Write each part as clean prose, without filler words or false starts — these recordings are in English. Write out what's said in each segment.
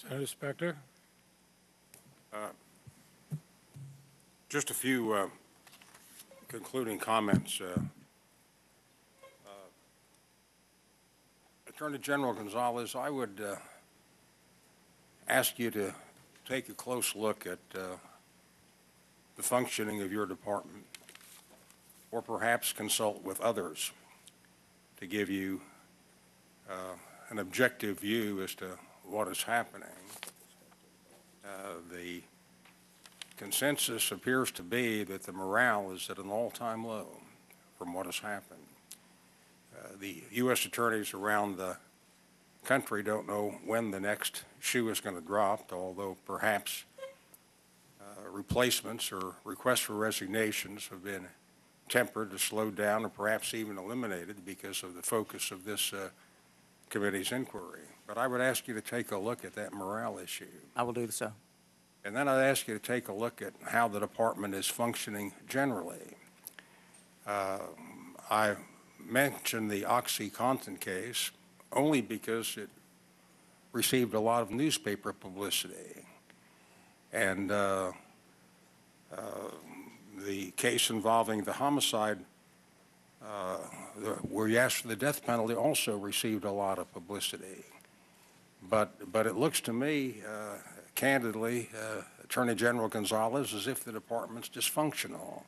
Senator Specter. Just a few concluding comments. Attorney General Gonzales, I would ask you to take a close look at the functioning of your department, or perhaps consult with others to give you an objective view as to what is happening. The consensus appears to be that the morale is at an all-time low from what has happened. The U.S. attorneys around the country don't know when the next shoe is going to drop, although perhaps replacements or requests for resignations have been tempered or slowed down or perhaps even eliminated because of the focus of this committee's inquiry. But I would ask you to take a look at that morale issue. I will do so. And then I'd ask you to take a look at how the department is functioning generally. I mentioned the OxyContin case only because it received a lot of newspaper publicity. And the case involving the homicide where you asked for the death penalty also received a lot of publicity. But it looks to me, candidly, Attorney General Gonzales, as if the department's dysfunctional.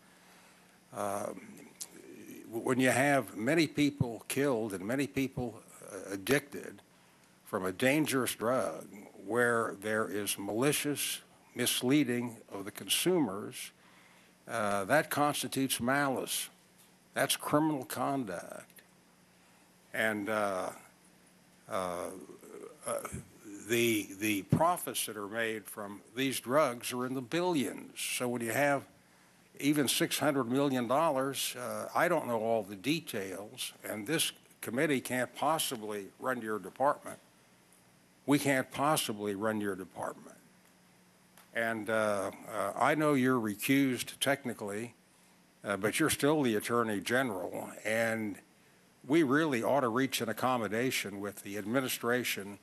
When you have many people killed and many people addicted from a dangerous drug where there is malicious misleading of the consumers, that constitutes malice. That's criminal conduct. And the profits that are made from these drugs are in the billions. So when you have even $600 million, I don't know all the details, and this committee can't possibly run your department. We can't possibly run your department. And I know you're recused technically, but you're still the Attorney General, and we really ought to reach an accommodation with the administration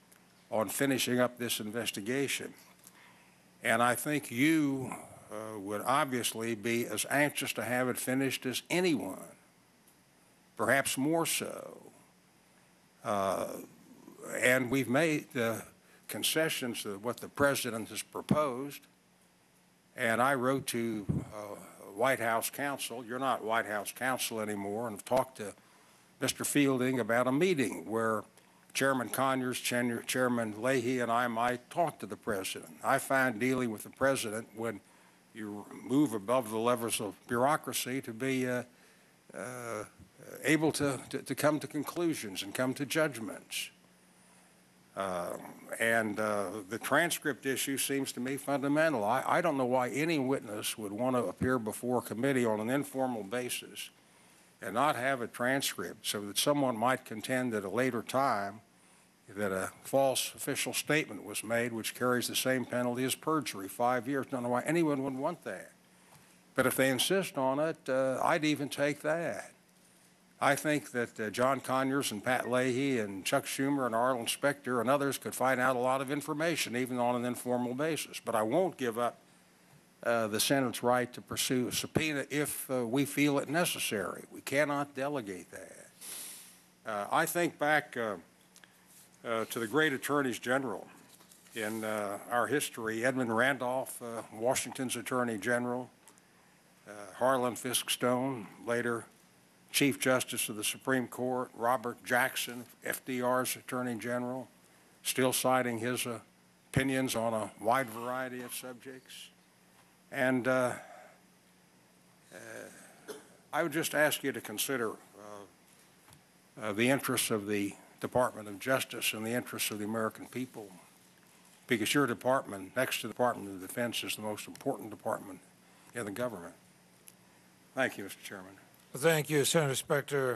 on finishing up this investigation. And I think you would obviously be as anxious to have it finished as anyone, perhaps more so. And we've made concessions to what the President has proposed, and I wrote to White House counsel. You're not White House counsel anymore, and I've talked to Mr. Fielding about a meeting where Chairman Conyers, Chairman Leahy, and I might talk to the President. I find dealing with the President when you move above the levels of bureaucracy to be able to come to conclusions and come to judgments. The transcript issue seems to me fundamental. I don't know why any witness would want to appear before a committee on an informal basis and not have a transcript so that someone might contend at a later time that a false official statement was made which carries the same penalty as perjury, 5 years. Don't know why anyone would want that. But if they insist on it, I'd even take that. I think that John Conyers and Pat Leahy and Chuck Schumer and Arlen Specter and others could find out a lot of information even on an informal basis. But I won't give up the Senate's right to pursue a subpoena if we feel it necessary. We cannot delegate that. I think back to the great attorneys general in our history: Edmund Randolph, Washington's Attorney General; Harlan Fiske Stone, later Chief Justice of the Supreme Court; Robert Jackson, FDR's Attorney General, still citing his opinions on a wide variety of subjects. And I would just ask you to consider the interests of the Department of Justice and the interests of the American people, because your department, next to the Department of Defense, is the most important department in the government. Thank you, Mr. Chairman. Thank you, Senator Specter.